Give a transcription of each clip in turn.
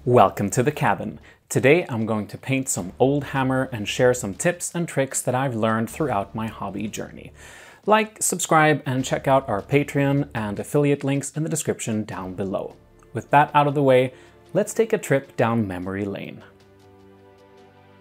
Welcome to the cabin. Today I'm going to paint some old hammer and share some tips and tricks that I've learned throughout my hobby journey. Like, subscribe, and check out our Patreon and affiliate links in the description down below. With that out of the way, let's take a trip down memory lane.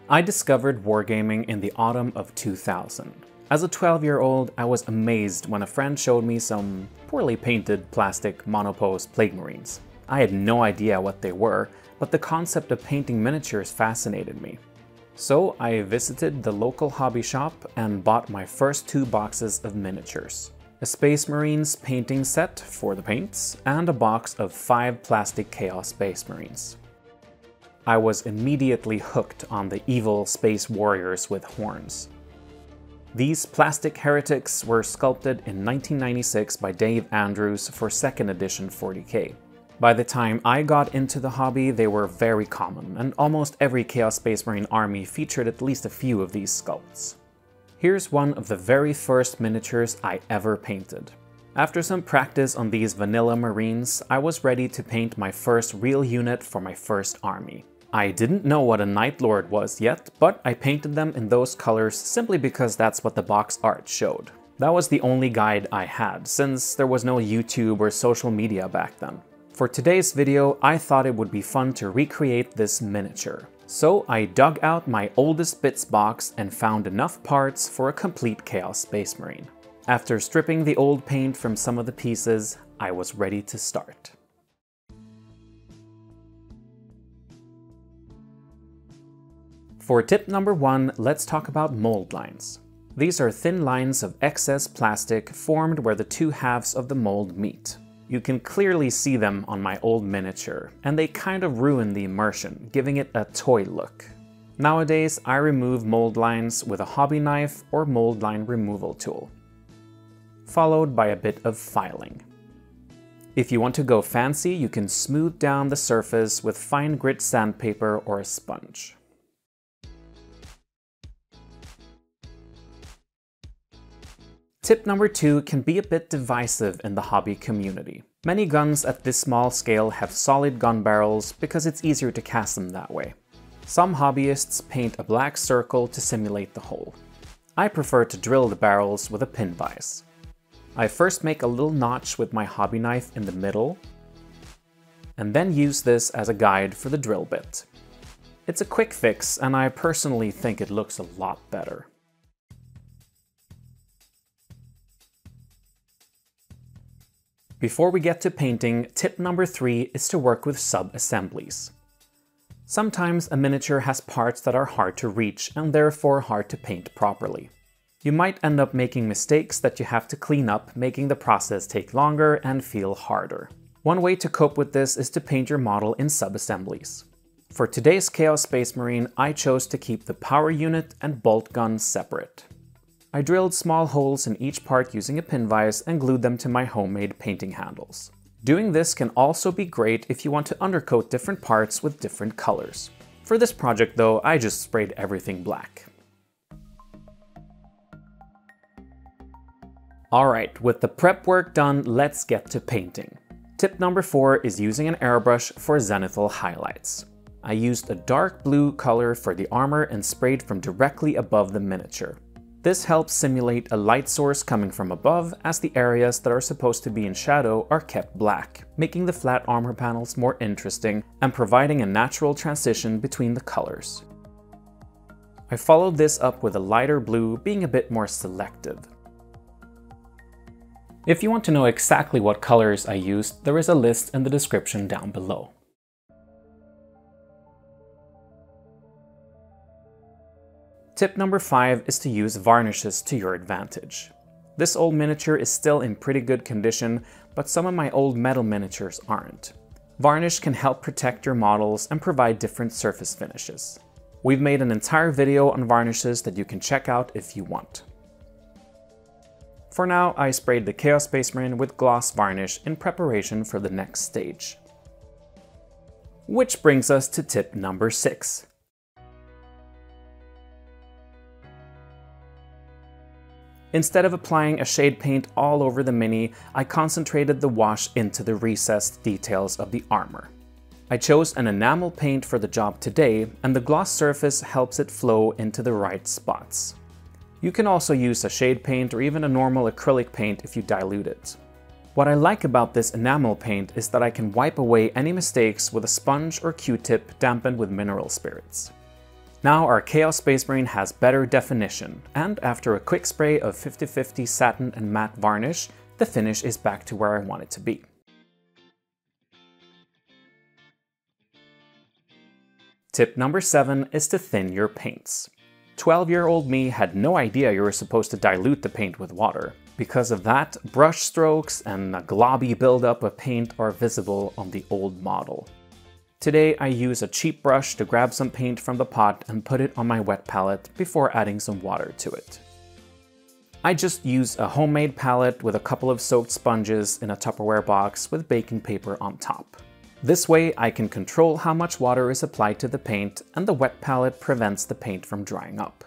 I discovered wargaming in the autumn of 2000. As a 12-year-old, I was amazed when a friend showed me some poorly painted plastic monopose plague marines. I had no idea what they were, but the concept of painting miniatures fascinated me. So I visited the local hobby shop and bought my first 2 boxes of miniatures. A Space Marines painting set for the paints, and a box of 5 plastic Chaos Space Marines. I was immediately hooked on the evil space warriors with horns. These plastic heretics were sculpted in 1996 by Dave Andrews for 2nd edition 40k. By the time I got into the hobby, they were very common, and almost every Chaos Space Marine army featured at least a few of these sculpts. Here's one of the very first miniatures I ever painted. After some practice on these vanilla Marines, I was ready to paint my first real unit for my first army. I didn't know what a Night Lord was yet, but I painted them in those colors simply because that's what the box art showed. That was the only guide I had, since there was no YouTube or social media back then. For today's video, I thought it would be fun to recreate this miniature. So I dug out my oldest bits box and found enough parts for a complete Chaos Space Marine. After stripping the old paint from some of the pieces, I was ready to start. For tip number 1, let's talk about mold lines. These are thin lines of excess plastic formed where the 2 halves of the mold meet. You can clearly see them on my old miniature, and they kind of ruin the immersion, giving it a toy look. Nowadays, I remove mold lines with a hobby knife or mold line removal tool, followed by a bit of filing. If you want to go fancy, you can smooth down the surface with fine grit sandpaper or a sponge. Tip number 2 can be a bit divisive in the hobby community. Many guns at this small scale have solid gun barrels because it's easier to cast them that way. Some hobbyists paint a black circle to simulate the hole. I prefer to drill the barrels with a pin vise. I first make a little notch with my hobby knife in the middle, and then use this as a guide for the drill bit. It's a quick fix, and I personally think it looks a lot better. Before we get to painting, tip number 3 is to work with sub-assemblies. Sometimes a miniature has parts that are hard to reach and therefore hard to paint properly. You might end up making mistakes that you have to clean up, making the process take longer and feel harder. One way to cope with this is to paint your model in sub-assemblies. For today's Chaos Space Marine, I chose to keep the power unit and bolt gun separate. I drilled small holes in each part using a pin vise and glued them to my homemade painting handles. Doing this can also be great if you want to undercoat different parts with different colors. For this project though, I just sprayed everything black. Alright, with the prep work done, let's get to painting. Tip number 4 is using an airbrush for zenithal highlights. I used a dark blue color for the armor and sprayed from directly above the miniature. This helps simulate a light source coming from above, as the areas that are supposed to be in shadow are kept black, making the flat armor panels more interesting and providing a natural transition between the colors. I followed this up with a lighter blue, being a bit more selective. If you want to know exactly what colors I used, there is a list in the description down below. Tip number 5 is to use varnishes to your advantage. This old miniature is still in pretty good condition, but some of my old metal miniatures aren't. Varnish can help protect your models and provide different surface finishes. We've made an entire video on varnishes that you can check out if you want. For now, I sprayed the Chaos Space Marine with gloss varnish in preparation for the next stage. Which brings us to tip number 6. Instead of applying a shade paint all over the mini, I concentrated the wash into the recessed details of the armor. I chose an enamel paint for the job today, and the gloss surface helps it flow into the right spots. You can also use a shade paint or even a normal acrylic paint if you dilute it. What I like about this enamel paint is that I can wipe away any mistakes with a sponge or Q-tip dampened with mineral spirits. Now our Chaos Space Marine has better definition, and after a quick spray of 50/50 satin and matte varnish, the finish is back to where I want it to be. Tip number 7 is to thin your paints. 12-year-old me had no idea you were supposed to dilute the paint with water. Because of that, brush strokes and a globby buildup of paint are visible on the old model. Today I use a cheap brush to grab some paint from the pot and put it on my wet palette before adding some water to it. I just use a homemade palette with a couple of soaked sponges in a Tupperware box with baking paper on top. This way I can control how much water is applied to the paint, and the wet palette prevents the paint from drying up.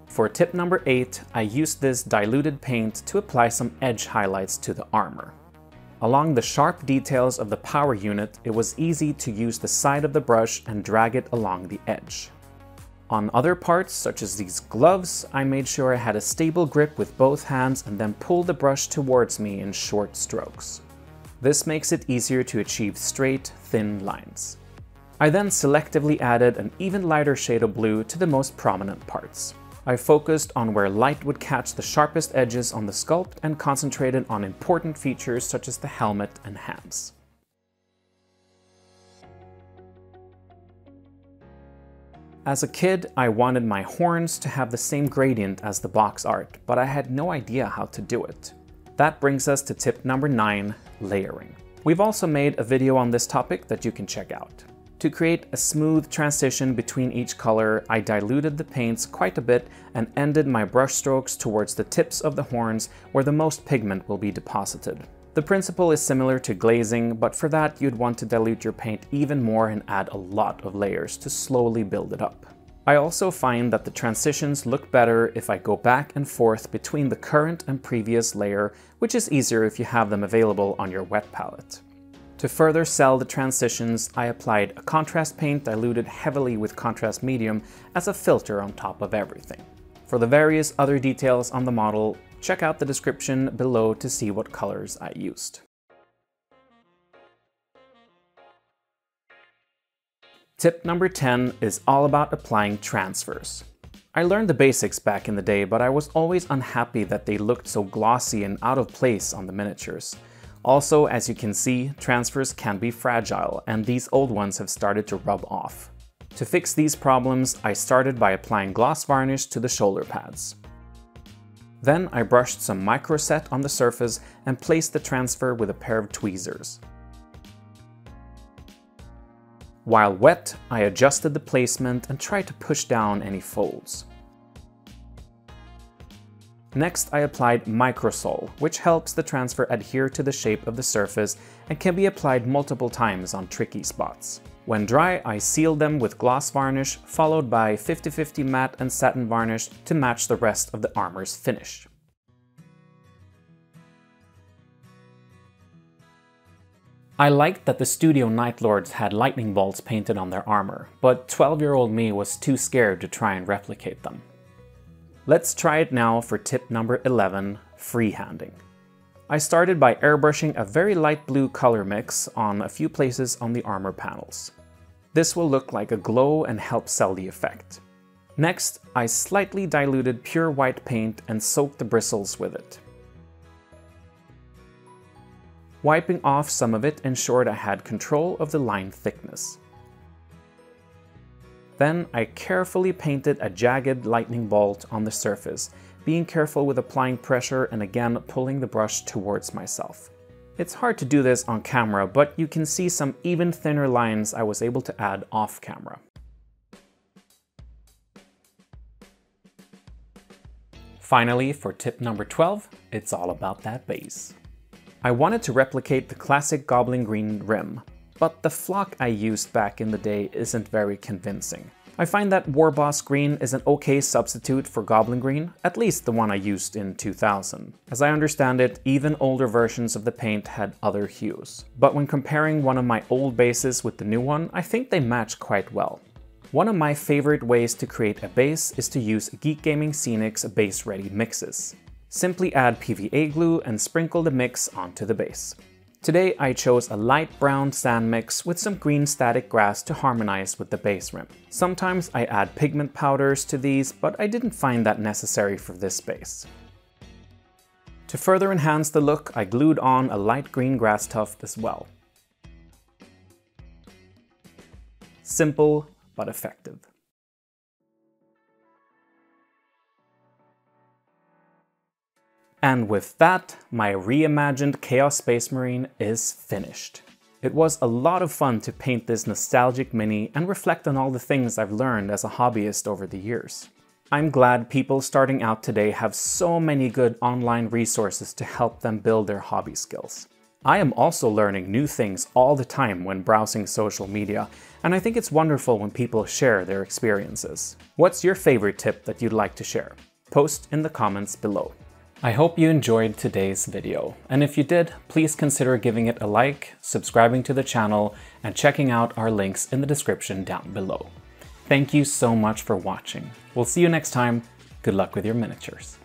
For tip number 8, I used this diluted paint to apply some edge highlights to the armor. Along the sharp details of the power unit, it was easy to use the side of the brush and drag it along the edge. On other parts, such as these gloves, I made sure I had a stable grip with both hands and then pulled the brush towards me in short strokes. This makes it easier to achieve straight, thin lines. I then selectively added an even lighter shade of blue to the most prominent parts. I focused on where light would catch the sharpest edges on the sculpt and concentrated on important features such as the helmet and hands. As a kid, I wanted my horns to have the same gradient as the box art, but I had no idea how to do it. That brings us to tip number 9, layering. We've also made a video on this topic that you can check out. To create a smooth transition between each color, I diluted the paints quite a bit and ended my brush strokes towards the tips of the horns where the most pigment will be deposited. The principle is similar to glazing, but for that you'd want to dilute your paint even more and add a lot of layers to slowly build it up. I also find that the transitions look better if I go back and forth between the current and previous layer, which is easier if you have them available on your wet palette. To further sell the transitions, I applied a contrast paint diluted heavily with contrast medium as a filter on top of everything. For the various other details on the model, check out the description below to see what colors I used. Tip number 10 is all about applying transfers. I learned the basics back in the day, but I was always unhappy that they looked so glossy and out of place on the miniatures. Also, as you can see, transfers can be fragile, and these old ones have started to rub off. To fix these problems, I started by applying gloss varnish to the shoulder pads. Then I brushed some microset on the surface and placed the transfer with a pair of tweezers. While wet, I adjusted the placement and tried to push down any folds. Next, I applied microsol, which helps the transfer adhere to the shape of the surface and can be applied multiple times on tricky spots. When dry, I sealed them with gloss varnish, followed by 50/50 matte and satin varnish to match the rest of the armor's finish. I liked that the Studio Night Lords had lightning bolts painted on their armor, but 12-year-old me was too scared to try and replicate them. Let's try it now for tip number 11, freehanding. I started by airbrushing a very light blue color mix on a few places on the armor panels. This will look like a glow and help sell the effect. Next, I slightly diluted pure white paint and soaked the bristles with it. Wiping off some of it ensured I had control of the line thickness. Then I carefully painted a jagged lightning bolt on the surface, being careful with applying pressure and again pulling the brush towards myself. It's hard to do this on camera, but you can see some even thinner lines I was able to add off camera. Finally, for tip number 12, it's all about that base. I wanted to replicate the classic goblin green rim, but the flock I used back in the day isn't very convincing. I find that Warboss green is an okay substitute for Goblin green, at least the one I used in 2000. As I understand it, even older versions of the paint had other hues. But when comparing one of my old bases with the new one, I think they match quite well. One of my favorite ways to create a base is to use Geek Gaming Scenic's base ready mixes. Simply add PVA glue and sprinkle the mix onto the base. Today I chose a light brown sand mix with some green static grass to harmonize with the base rim. Sometimes I add pigment powders to these, but I didn't find that necessary for this base. To further enhance the look, I glued on a light green grass tuft as well. Simple but effective. And with that, my reimagined Chaos Space Marine is finished. It was a lot of fun to paint this nostalgic mini and reflect on all the things I've learned as a hobbyist over the years. I'm glad people starting out today have so many good online resources to help them build their hobby skills. I am also learning new things all the time when browsing social media, and I think it's wonderful when people share their experiences. What's your favorite tip that you'd like to share? Post in the comments below. I hope you enjoyed today's video, and if you did, please consider giving it a like, subscribing to the channel, and checking out our links in the description down below. Thank you so much for watching. We'll see you next time. Good luck with your miniatures.